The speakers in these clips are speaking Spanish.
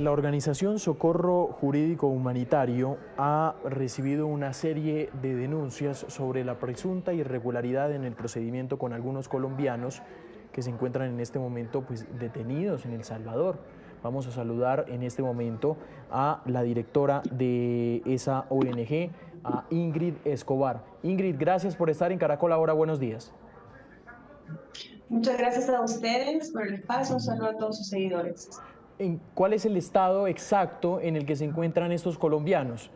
La organización Socorro Jurídico Humanitario ha recibido una serie de denuncias sobre la presunta irregularidad en el procedimiento con algunos colombianos que se encuentran en este momento detenidos en El Salvador. Vamos a saludar en este momento a la directora de esa ONG, a Ingrid Escobar. Ingrid, gracias por estar en Caracol Ahora. Buenos días. Muchas gracias a ustedes por el espacio. Un saludo a todos sus seguidores. ¿Cuál es el estado exacto en el que se encuentran estos colombianos?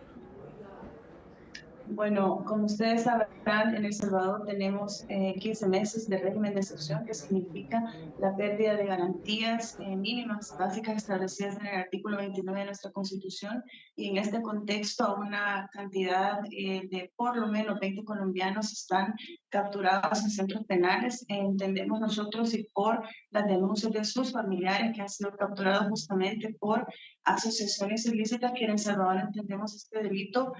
Bueno, como ustedes sabrán, en El Salvador tenemos 15 meses de régimen de excepción, que significa la pérdida de garantías mínimas básicas establecidas en el artículo 29 de nuestra Constitución, y en este contexto una cantidad de por lo menos 20 colombianos están capturados en centros penales. Entendemos nosotros y por las denuncias de sus familiares que han sido capturados justamente por asociaciones ilícitas, que en El Salvador entendemos este delito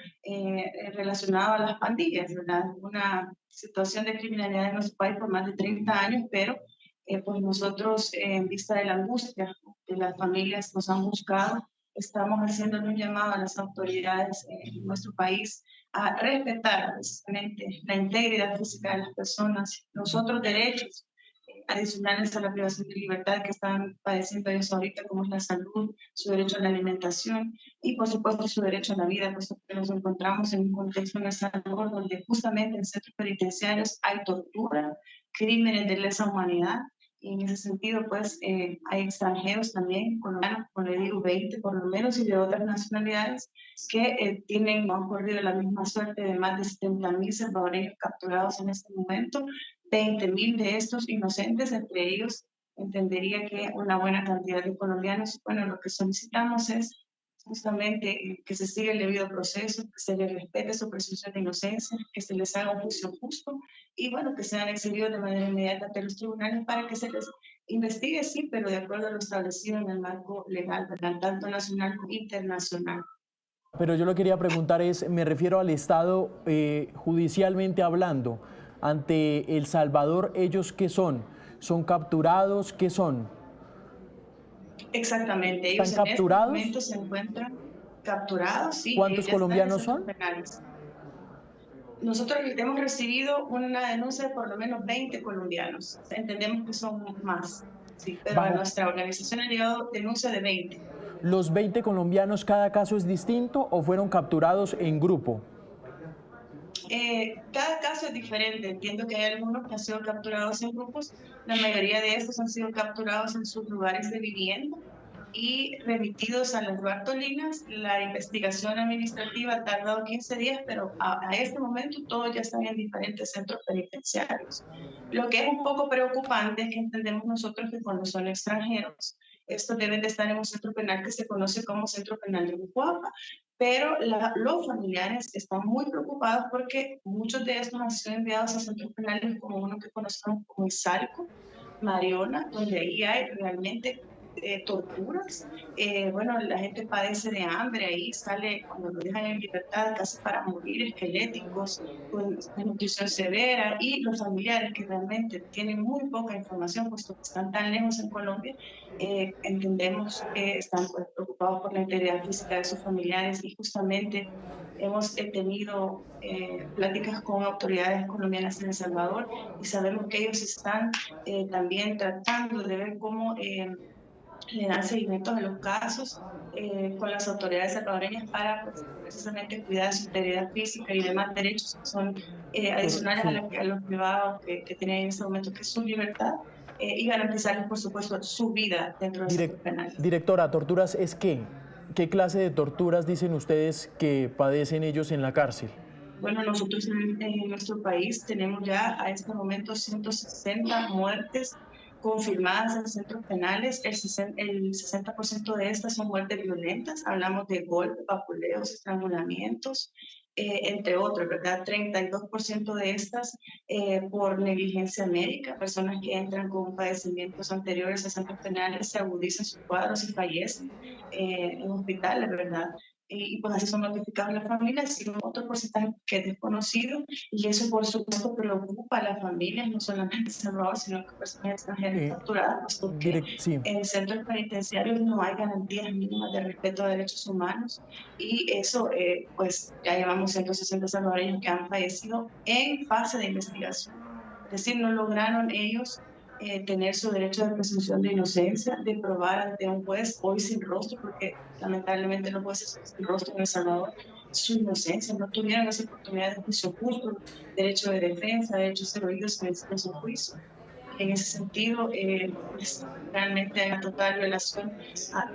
relacionado a las pandillas, ¿verdad? Una situación de criminalidad en nuestro país por más de 30 años, pero pues nosotros, en vista de la angustia de las familias nos han buscado, estamos haciendo un llamado a las autoridades en nuestro país a respetar precisamente la integridad física de las personas, los otros derechos adicionales a la privación de libertad que están padeciendo ellos ahorita, como es la salud, su derecho a la alimentación y, por supuesto, su derecho a la vida, puesto que nos encontramos en un contexto en El Salvador donde justamente en centros penitenciarios hay tortura, crímenes de lesa humanidad. Y en ese sentido, pues, hay extranjeros también, colombianos, como le digo, 20 por lo menos, y de otras nacionalidades que han corrido la misma suerte de más de 70.000 salvadoreños capturados en este momento. 20.000 de estos inocentes, entre ellos entendería que una buena cantidad de colombianos. Bueno, lo que solicitamos es justamente que se siga el debido proceso, que se les respete su presunción de inocencia, que se les haga un juicio justo y, bueno, que sean exhibidos de manera inmediata ante los tribunales para que se les investigue, sí, pero de acuerdo a lo establecido en el marco legal, ¿verdad? Tanto nacional como internacional. Pero yo lo quería preguntar me refiero al Estado judicialmente hablando. Ante El Salvador, ¿ellos qué son? ¿Son capturados? ¿Qué son? Exactamente, ¿Están ellos en este capturados? momento se encuentran capturados, sí, ¿Cuántos ellos ya están en colombianos centros son? penales. Nosotros hemos recibido una denuncia de por lo menos 20 colombianos. Entendemos que son más, sí, pero a Bajo nuestra organización ha llegado denuncia de 20. los 20 colombianos, ¿cada caso es distinto o fueron capturados en grupo? Cada caso es diferente. Entiendo que hay algunos que han sido capturados en grupos. La mayoría de estos han sido capturados en sus lugares de vivienda y remitidos a las Bartolinas. La investigación administrativa ha tardado 15 días, pero a este momento todos ya están en diferentes centros penitenciarios. Lo que es un poco preocupante es que entendemos nosotros que cuando son extranjeros, estos deben de estar en un centro penal que se conoce como Centro Penal de Uruguapa, pero los familiares están muy preocupados porque muchos de estos han sido enviados a centros penales como uno que conocemos como Izalco, Mariona, donde ahí hay realmente torturas. Bueno, la gente padece de hambre, ahí sale, cuando lo dejan en libertad, casi para morir, esqueléticos, con desnutrición severa, y los familiares que realmente tienen muy poca información, puesto que están tan lejos en Colombia, entendemos que están pues, preocupados por la integridad física de sus familiares, y justamente hemos tenido pláticas con autoridades colombianas en El Salvador y sabemos que ellos están también tratando de ver cómo le dan seguimiento a los casos con las autoridades salvadoreñas para pues, precisamente cuidar su integridad física y demás derechos que son adicionales Sí. a los privados que tienen en este momento, que es su libertad, y garantizarles, por supuesto, su vida dentro del centro penal. Directora, ¿torturas es qué? ¿Qué clase de torturas dicen ustedes que padecen ellos en la cárcel? Bueno, nosotros en nuestro país tenemos ya a este momento 160 muertes confirmadas en centros penales. El 60% de estas son muertes violentas. Hablamos de golpes, vapuleos, estrangulamientos, entre otros, ¿verdad? 32% de estas por negligencia médica. Personas que entran con padecimientos anteriores a centros penales se agudizan sus cuadros y fallecen en hospitales, ¿verdad? y pues así son notificados las familias, sino otro porcentaje que es desconocido, y eso por supuesto preocupa a las familias, no solamente en Salvador, sino que personas extranjeras Eh, capturadas, puesto que sí, en centros penitenciarios no hay garantías mínimas de respeto a derechos humanos, y eso, pues ya llevamos 160 salvadoreños que han fallecido en fase de investigación. Es decir, no lograron ellos tener su derecho de presunción de inocencia, de probar ante un juez hoy sin rostro, porque lamentablemente los jueces sin rostro en El Salvador, su inocencia, no tuvieron esa oportunidad de juicio justo, derecho de defensa, derecho a ser oídos en su juicio. Y en ese sentido, pues, realmente hay una total violación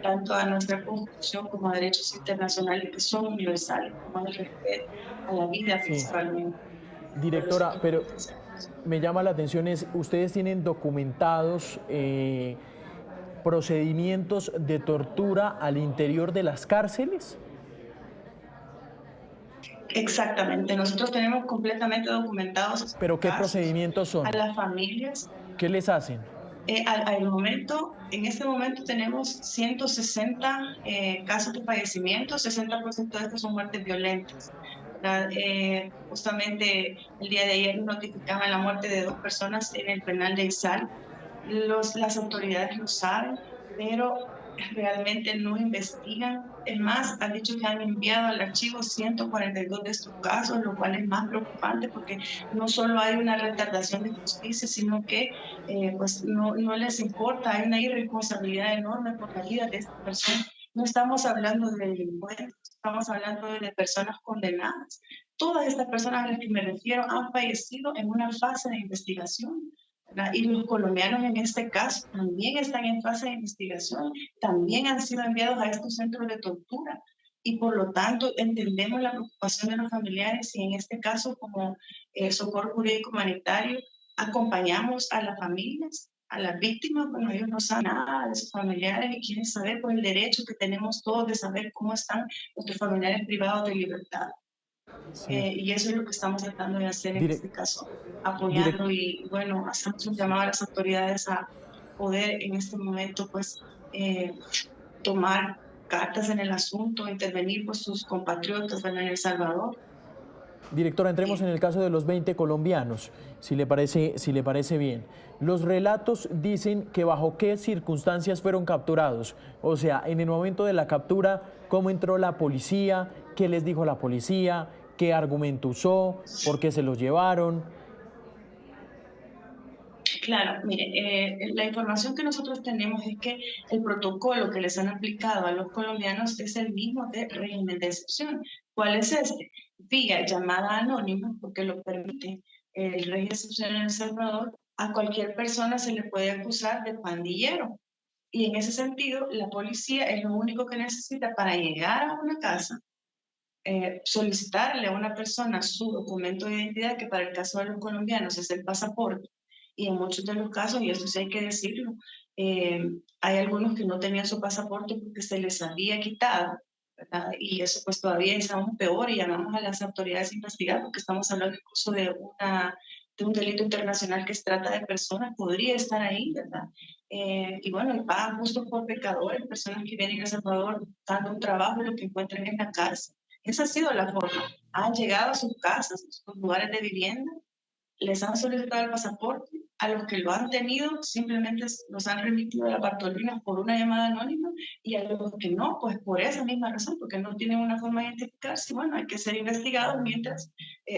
tanto a nuestra Constitución como a derechos internacionales que son universales, como el respeto a la vida sí. principalmente de los Directora, centros pero penitenciarios. me llama la atención es, ustedes tienen documentados procedimientos de tortura al interior de las cárceles. Exactamente, nosotros tenemos completamente documentados esos ¿Pero qué casos procedimientos a son? las familias. ¿Qué les hacen? En este momento tenemos 160 casos de fallecimiento, 60% de estos son muertes violentas. Justamente el día de ayer notificaban la muerte de 2 personas en el penal de Izal. Las autoridades lo saben, pero realmente no investigan. Es más, han dicho que han enviado al archivo 142 de estos casos, lo cual es más preocupante porque no solo hay una retardación de justicia, sino que pues no les importa, hay una irresponsabilidad enorme por la vida de estas personas. No estamos hablando de delincuentes, estamos hablando de personas condenadas. Todas estas personas a las que me refiero han fallecido en una fase de investigación, ¿verdad? Y los colombianos en este caso también están en fase de investigación, también han sido enviados a estos centros de tortura. Y por lo tanto entendemos la preocupación de los familiares y en este caso como socorro jurídico humanitario acompañamos a las familias, a las víctimas, bueno, ellos no saben nada de sus familiares y quieren saber por el derecho que tenemos todos de saber cómo están nuestros familiares privados de libertad. Sí. Y eso es lo que estamos tratando de hacer en Direct, este caso, direct, apoyando y bueno, hacemos un sí. llamado a las autoridades a poder en este momento pues tomar cartas en el asunto, intervenir por sus compatriotas en El Salvador. Directora, entremos en el caso de los 20 colombianos, si le parece bien. Los relatos dicen que bajo qué circunstancias fueron capturados. O sea, en el momento de la captura, cómo entró la policía, qué les dijo la policía, qué argumento usó, por qué se los llevaron. Claro, mire, la información que nosotros tenemos es que el protocolo que les han aplicado a los colombianos es el mismo de régimen de excepción. ¿Cuál es este? Vía llamada anónima, porque lo permite el régimen de excepción en El Salvador, a cualquier persona se le puede acusar de pandillero. Y en ese sentido, la policía es lo único que necesita para llegar a una casa, solicitarle a una persona su documento de identidad, que para el caso de los colombianos es el pasaporte, y en muchos de los casos, y eso sí hay que decirlo, eh, hay algunos que no tenían su pasaporte porque se les había quitado, ¿verdad? Y eso pues todavía es aún peor y llamamos a las autoridades a investigar porque estamos hablando incluso de un delito internacional que es trata de personas, podría estar ahí, ¿verdad? Y bueno, y pagan justo por pecadores, personas que vienen a El Salvador buscando un trabajo y lo que encuentran en la cárcel. Esa ha sido la forma. Han llegado a sus casas, a sus lugares de vivienda, les han solicitado el pasaporte, a los que lo han tenido simplemente los han remitido a la Bartolina por una llamada anónima, y a los que no, pues por esa misma razón, porque no tienen una forma de identificarse, bueno, hay que ser investigados mientras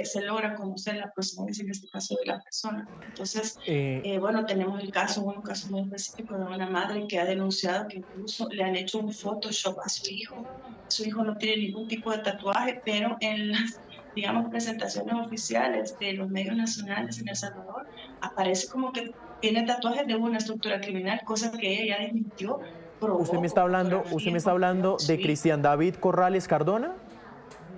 se logra conocer la procedencia, en este caso de la persona. Entonces, Eh, bueno, tenemos un caso muy específico de una madre que ha denunciado que incluso le han hecho un Photoshop a su hijo. Su hijo no tiene ningún tipo de tatuaje, pero en las, digamos, presentaciones oficiales de los medios nacionales en El Salvador, aparece como que tiene tatuajes de una estructura criminal, cosa que ella ya desmintió, probó con usted me fotografías, está con videos hablando de su de hijo. Cristian David Corrales Cardona.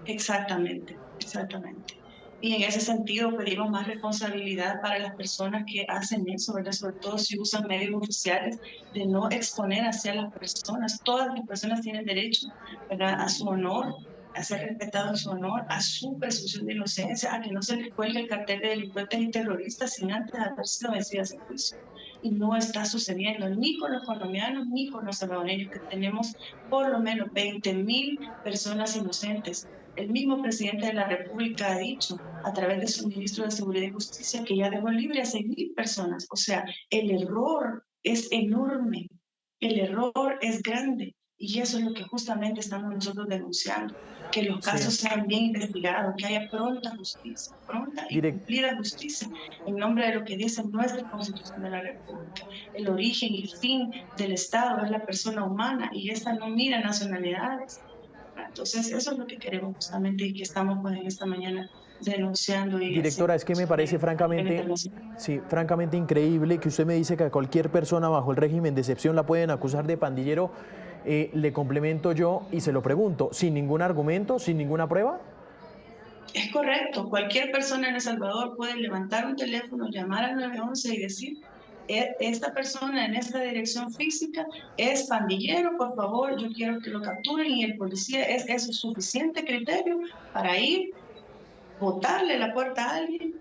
Exactamente, exactamente. Y en ese sentido pedimos más responsabilidad para las personas que hacen eso, ¿verdad? Sobre todo si usan medios oficiales, de no exponer hacia las personas. Todas las personas tienen derecho, ¿verdad?, a su honor, a ser respetado en su honor, a su presunción de inocencia, a que no se les cuelgue el cartel de delincuentes y terroristas sin antes haber sido vencidas en juicio. Y no está sucediendo ni con los colombianos ni con los salvadoreños, que tenemos por lo menos 20.000 personas inocentes. El mismo presidente de la República ha dicho a través de su ministro de Seguridad y Justicia que ya dejó libre a 6.000 personas. O sea, el error es enorme, el error es grande. Y eso es lo que justamente estamos nosotros denunciando, que los casos sean bien investigados, que haya pronta justicia, pronta y cumplida justicia, en nombre de lo que dice nuestra Constitución de la República. El origen y fin del Estado es la persona humana y esta no mira nacionalidades. Entonces, eso es lo que queremos justamente y que estamos pues, en esta mañana denunciando. Y directora, es que me parece francamente increíble que usted me dice que a cualquier persona bajo el régimen de excepción la pueden acusar de pandillero. Le complemento yo y se lo pregunto, ¿sin ningún argumento, sin ninguna prueba? Es correcto. Cualquier persona en El Salvador puede levantar un teléfono, llamar al 911 y decir: esta persona en esta dirección física es pandillero, por favor, yo quiero que lo capturen, y el policía es suficiente criterio para ir, botarle la puerta a alguien,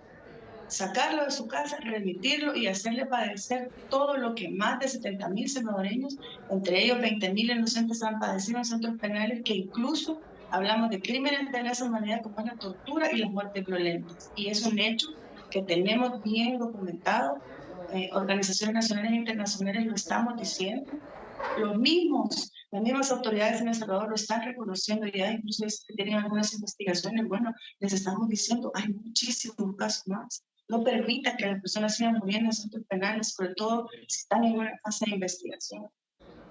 sacarlo de su casa, remitirlo y hacerle padecer todo lo que más de 70.000 salvadoreños, entre ellos 20.000 inocentes, han padecido en centros penales, que incluso hablamos de crímenes de lesa humanidad como es la tortura y las muertes violentas. Y es un hecho que tenemos bien documentado. Organizaciones nacionales e internacionales lo estamos diciendo. Las mismas autoridades en El Salvador lo están reconociendo, y ya incluso tienen algunas investigaciones. Bueno, les estamos diciendo, hay muchísimos casos más. No permita que las personas sigan muriendo en centros penales, sobre todo si están en una fase de investigación.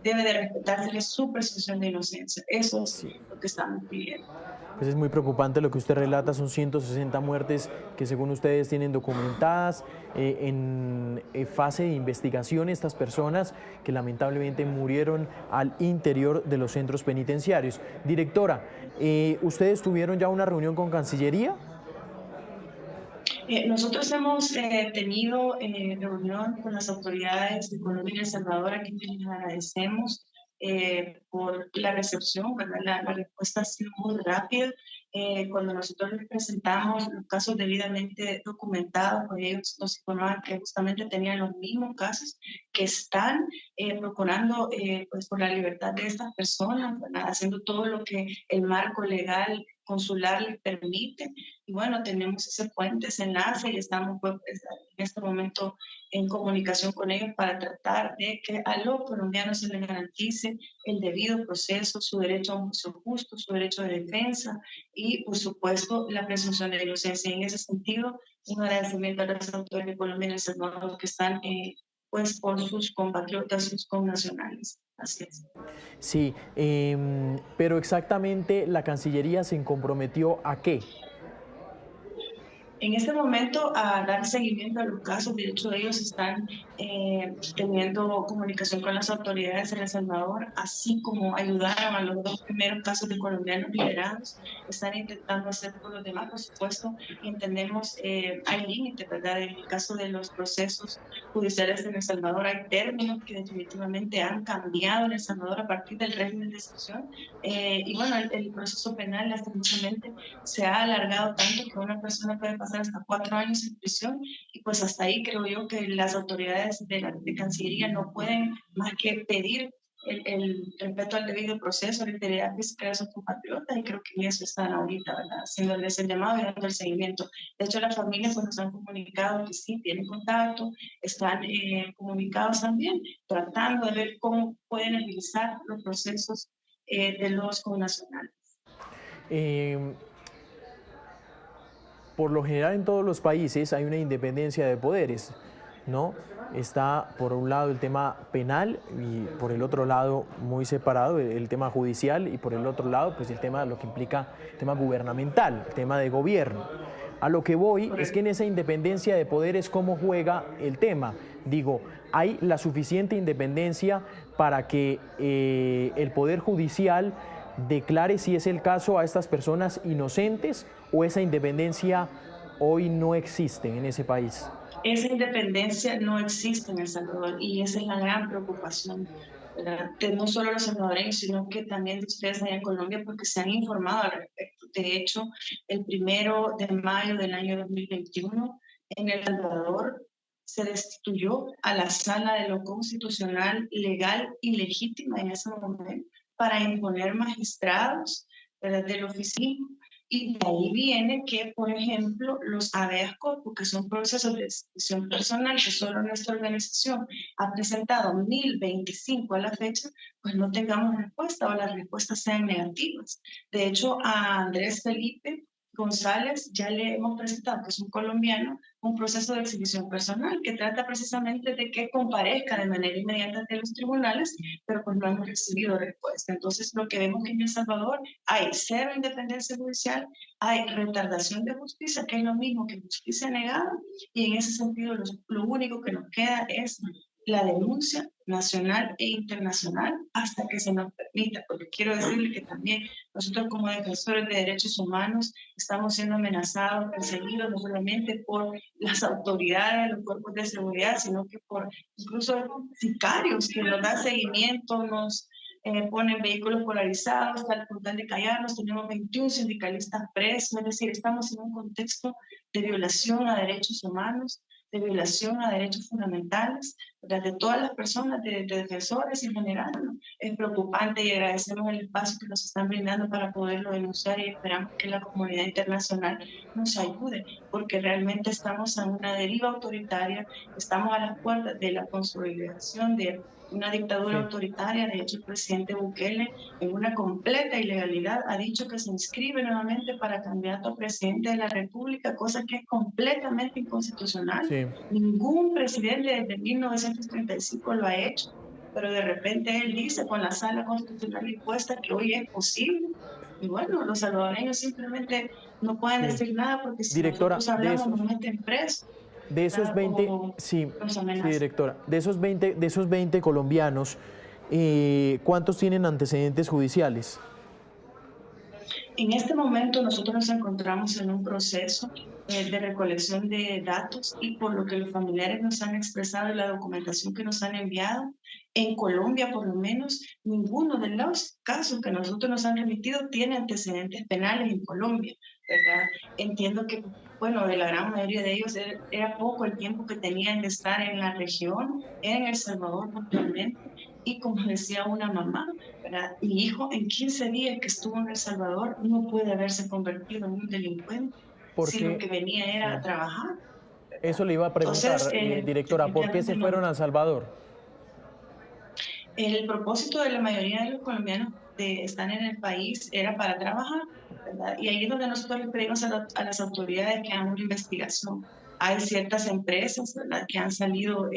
Debe de respetarse su presunción de inocencia. Eso es lo que estamos pidiendo. Pues es muy preocupante lo que usted relata, son 160 muertes que según ustedes tienen documentadas en fase de investigación, estas personas que lamentablemente murieron al interior de los centros penitenciarios. Directora, ¿ustedes tuvieron ya una reunión con Cancillería? Nosotros hemos tenido reunión con las autoridades de Colombia y El Salvador, a quienes les agradecemos por la recepción, ¿verdad? La respuesta ha sido muy rápida. Cuando nosotros les presentamos los casos debidamente documentados, pues ellos nos informaban que justamente tenían los mismos casos, que están procurando pues por la libertad de estas personas, ¿verdad? Haciendo todo lo que el marco legal consular les permite. Y bueno, tenemos ese puente, ese enlace, y estamos pues, en este momento en comunicación con ellos para tratar de que a los colombianos se les garantice el debido proceso, su derecho a un juicio justo, su derecho de defensa y, por supuesto, la presunción de inocencia. En ese sentido, un agradecimiento a las autoridades de Colombia y El Salvador que están pues por sus compatriotas, sus connacionales. Así es. Sí, pero exactamente la Cancillería se comprometió ¿a qué? En este momento, a dar seguimiento a los casos. De hecho, ellos están teniendo comunicación con las autoridades en El Salvador, así como ayudaron a los 2 primeros casos de colombianos liberados. Están intentando hacer por los demás, por supuesto, y entendemos, hay límites, ¿verdad? En el caso de los procesos judiciales en El Salvador, hay términos que definitivamente han cambiado en El Salvador a partir del régimen de excepción. Y bueno, el proceso penal, lastimosamente, se ha alargado tanto que una persona puede pasar hasta 4 años en prisión, y pues hasta ahí creo yo que las autoridades de Cancillería no pueden más que pedir el respeto al debido proceso, la integridad física de sus compatriotas, y creo que en eso están ahorita, ¿verdad? Haciéndoles el llamado y dando el seguimiento. De hecho, las familias pues, nos han comunicado que sí tienen contacto, están comunicados también, tratando de ver cómo pueden agilizar los procesos de los connacionales. Por lo general en todos los países hay una independencia de poderes, ¿no? Está por un lado el tema penal y por el otro lado muy separado el tema judicial, y por el otro lado pues el tema, lo que implica el tema gubernamental, el tema de gobierno. A lo que voy es que en esa independencia de poderes, ¿cómo juega el tema? Digo, ¿hay la suficiente independencia para que el Poder Judicial declare, si es el caso, a estas personas inocentes, o esa independencia hoy no existe en ese país? Esa independencia no existe en El Salvador, y esa es la gran preocupación. ¿verdad? De no solo los salvadoreños, sino que también de ustedes allá en Colombia, porque se han informado al respecto. De hecho, el 1 de mayo del año 2021, en El Salvador, se destituyó a la Sala de lo Constitucional, Legal y Legítima en ese momento para imponer magistrados, ¿verdad?, del oficialismo. Y de ahí viene que, por ejemplo, los habeas corpus, que son procesos de decisión personal que solo nuestra organización ha presentado 1025 a la fecha, pues no tengamos respuesta o las respuestas sean negativas. De hecho, a Andrés Felipe González ya le hemos presentado, que es un colombiano, un proceso de exhibición personal que trata precisamente de que comparezca de manera inmediata ante los tribunales, pero pues no hemos recibido respuesta. Entonces, lo que vemos que en El Salvador hay cero independencia judicial, hay retardación de justicia, que es lo mismo que justicia negada, y en ese sentido lo único que nos queda es la denuncia nacional e internacional hasta que se nos permita, porque quiero decirle que también nosotros como defensores de derechos humanos estamos siendo amenazados, perseguidos, no solamente por las autoridades, los cuerpos de seguridad, sino que por incluso sicarios que nos dan seguimiento, nos ponen vehículos polarizados, tal de callarnos. Tenemos 21 sindicalistas presos, es decir, estamos en un contexto de violación a derechos humanos, de violación a derechos fundamentales, ¿verdad?, de todas las personas, de defensores en general, ¿no? Es preocupante y agradecemos el espacio que nos están brindando para poderlo denunciar y esperamos que la comunidad internacional nos ayude, porque realmente estamos en una deriva autoritaria, estamos a las puertas de la consolidación de una dictadura Sí. autoritaria. De hecho, el presidente Bukele, en una completa ilegalidad, ha dicho que se inscribe nuevamente para candidato a presidente de la República, cosa que es completamente inconstitucional. Sí. Ningún presidente desde 1935 lo ha hecho, pero de repente él dice con la sala constitucional impuesta que hoy es posible. Y bueno, los salvadoreños simplemente no pueden Sí. decir nada porque si Directora, nosotros hablamos nos meten presos, de esos ¿verdad?, 20, o sí, nos sí, amenazan. directora, de esos 20 colombianos, ¿cuántos tienen antecedentes judiciales? En este momento nosotros nos encontramos en un proceso de recolección de datos, y por lo que los familiares nos han expresado y la documentación que nos han enviado, en Colombia por lo menos ninguno de los casos que nosotros nos han remitido tiene antecedentes penales en Colombia, ¿verdad? Entiendo que, bueno, de la gran mayoría de ellos era poco el tiempo que tenían de estar en la región, en El Salvador puntualmente, y como decía una mamá, ¿verdad?, mi hijo en 15 días que estuvo en El Salvador no puede haberse convertido en un delincuente si lo Porque, que venía era sí, a trabajar, eso ¿verdad? le iba a Entonces, preguntar, directora, ¿por qué definitivamente se no. fueron a El Salvador? El propósito de la mayoría de los colombianos de estar en el país era para trabajar, ¿verdad? Y ahí es donde nosotros le pedimos a las autoridades que hagan una investigación. Hay ciertas empresas, ¿verdad?, que han salido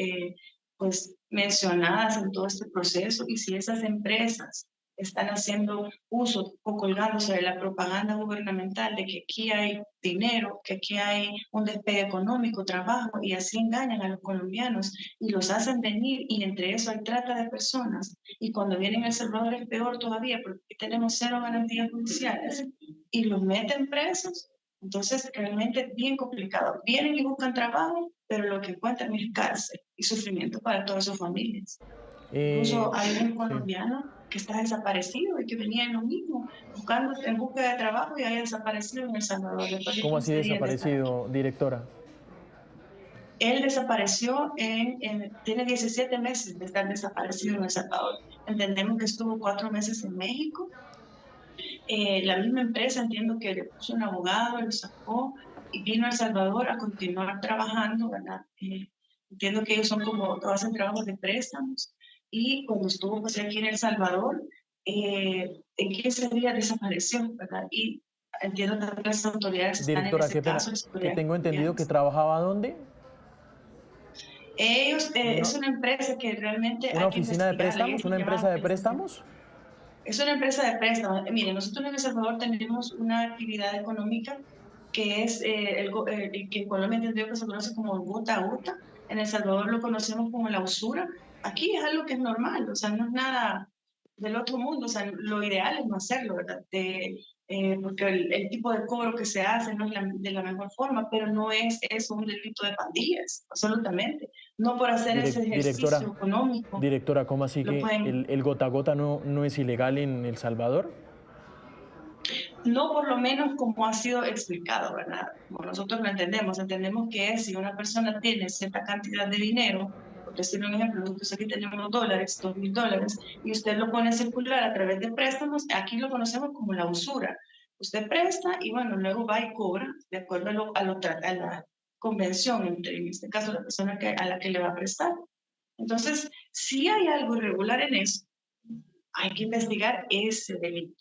pues mencionadas en todo este proceso, y si esas empresas están haciendo uso o colgándose de la propaganda gubernamental de que aquí hay dinero, que aquí hay un despegue económico, trabajo, y así engañan a los colombianos y los hacen venir, y entre eso hay trata de personas, y cuando vienen a El Salvador es peor todavía porque tenemos cero garantías judiciales y los meten presos. Entonces realmente es bien complicado. Vienen y buscan trabajo, pero lo que encuentran es cárcel y sufrimiento para todas sus familias. Eh, Incluso hay un sí. colombiano que está desaparecido y que venía en lo mismo, buscando en busca de trabajo, y haya desaparecido en El Salvador después de ¿Cómo así 15 días de estar aquí. desaparecido, directora? Él desapareció, tiene 17 meses de estar desaparecido en El Salvador. Entendemos que estuvo 4 meses en México. La misma empresa, entiendo que le puso un abogado, lo sacó y vino a El Salvador a continuar trabajando, ¿verdad? Entiendo que ellos son como, hacen trabajos de préstamos, y cuando estuvo pues aquí en El Salvador, en 15 días desapareció, ¿verdad? Y entiendo que las autoridades están en Directora, ese qué pena, caso, las que autoridades tengo entendido que colombianas. trabajaba ¿dónde? Ellos, ¿Una, es una empresa que realmente una hay que oficina de investigarla, y préstamos? ellos ¿Una empresa llevaban de que les préstamos? es una empresa de préstamos. Mire, nosotros en El Salvador tenemos una actividad económica que es que en Colombia tendría que se conoce como gota a gota. En El Salvador lo conocemos como la usura. Aquí es algo que es normal, o sea, no es nada del otro mundo. O sea, lo ideal es no hacerlo, ¿verdad? Porque el tipo de cobro que se hace no es de la mejor forma, pero no es eso un delito de pandillas, absolutamente. no por hacer ese Directora, ejercicio económico, directora, ¿cómo así lo que pueden. el gota a gota no es ilegal en El Salvador? No por lo menos como ha sido explicado, ¿verdad? Como nosotros lo entendemos, entendemos que es si una persona tiene cierta cantidad de dinero, por decir un ejemplo, nosotros aquí tenemos dólares, $2.000, y usted lo pone a circular a través de préstamos, aquí lo conocemos como la usura. Usted presta y bueno, luego va y cobra de acuerdo a la convención entre, en este caso, la persona a la que le va a prestar. Entonces, si hay algo irregular en eso, hay que investigar ese delito,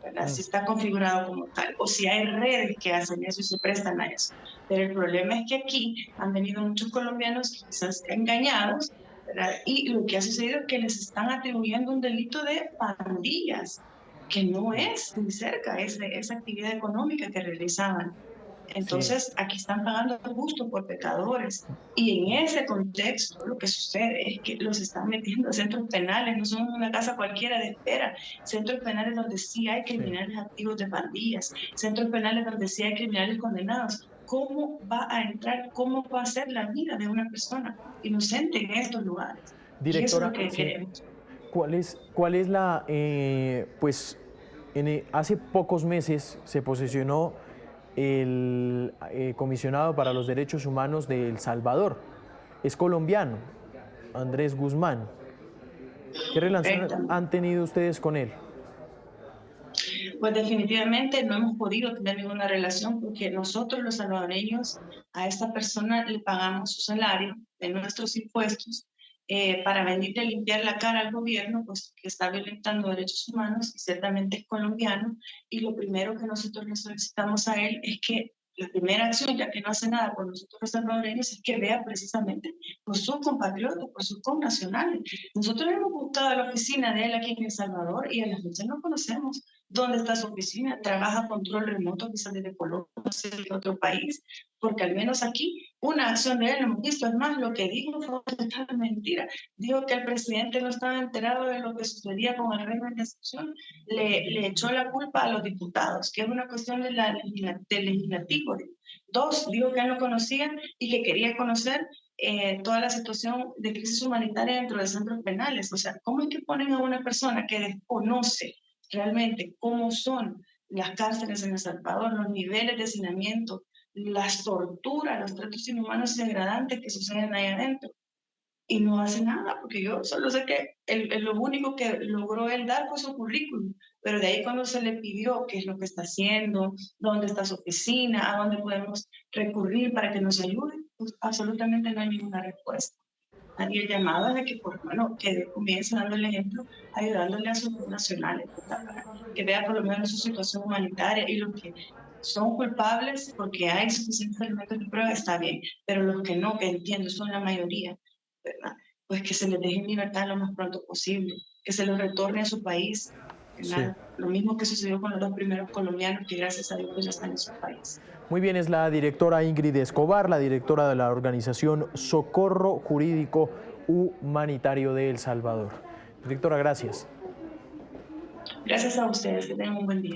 ¿verdad? Mm, Si está configurado como tal, o si hay redes que hacen eso y se prestan a eso. Pero el problema es que aquí han venido muchos colombianos quizás engañados, ¿verdad? Y lo que ha sucedido es que les están atribuyendo un delito de pandillas, que no sí, es ni cerca esa actividad económica que realizaban. sí. Entonces, aquí están pagando justo por pecadores. Y en ese contexto, lo que sucede es que los están metiendo a centros penales, no son una casa cualquiera de espera, centros penales donde sí hay Sí. criminales activos de pandillas, centros penales donde sí hay criminales condenados. ¿Cómo va a entrar, cómo va a ser la vida de una persona inocente en estos lugares? Y eso es lo Directora, que sí, queremos. cuál es la, pues, hace pocos meses se posesionó el comisionado para los derechos humanos de El Salvador. Es colombiano, Andrés Guzmán. ¿Qué relación Correcto. han tenido ustedes con él? Pues definitivamente no hemos podido tener ninguna relación porque nosotros los salvadoreños a esta persona le pagamos su salario de nuestros impuestos para venir a limpiar la cara al gobierno, pues que está violentando derechos humanos y ciertamente es colombiano. Y lo primero que nosotros le solicitamos a él es que la primera acción, ya que no hace nada por nosotros los salvadoreños, es que vea precisamente por sus compatriotas, por sus connacionales. Nosotros hemos buscado la oficina de él aquí en El Salvador y a la fecha no conocemos dónde está su oficina, trabaja a control remoto, quizás desde Colombia, no sé, de otro país, porque al menos aquí una acción de él no hemos visto. Es más, lo que dijo fue total mentira. Dijo que el presidente no estaba enterado de lo que sucedía con el régimen de excepción. Le echó la culpa a los diputados, que es una cuestión del legislativo. Dos, dijo que él no conocía y que quería conocer toda la situación de crisis humanitaria dentro de centros penales. O sea, ¿cómo es que ponen a una persona que desconoce realmente cómo son las cárceles en El Salvador, los niveles de hacinamiento, las torturas, los tratos inhumanos y degradantes que suceden ahí adentro? Y no hace nada, porque yo solo sé que lo único que logró él dar fue su currículum, pero de ahí cuando se le pidió qué es lo que está haciendo, dónde está su oficina, a dónde podemos recurrir para que nos ayude, pues absolutamente no hay ninguna respuesta. Nadie llamado de que, por bueno, que comience dando el ejemplo, ayudándole a sus nacionales, ¿verdad? Para que vea por lo menos su situación humanitaria y los que son culpables porque hay suficientes elementos de prueba, está bien, pero los que no, que entiendo, son la mayoría, ¿verdad? Pues que se les deje en libertad lo más pronto posible, que se los retorne a su país, Sí. ¿verdad? Lo mismo que sucedió con los dos primeros colombianos que gracias a Dios pues ya están en su país. Muy bien, es la directora Ingrid Escobar, la directora de la organización Socorro Jurídico Humanitario de El Salvador. Directora, gracias. Gracias a ustedes, que tengan un buen día.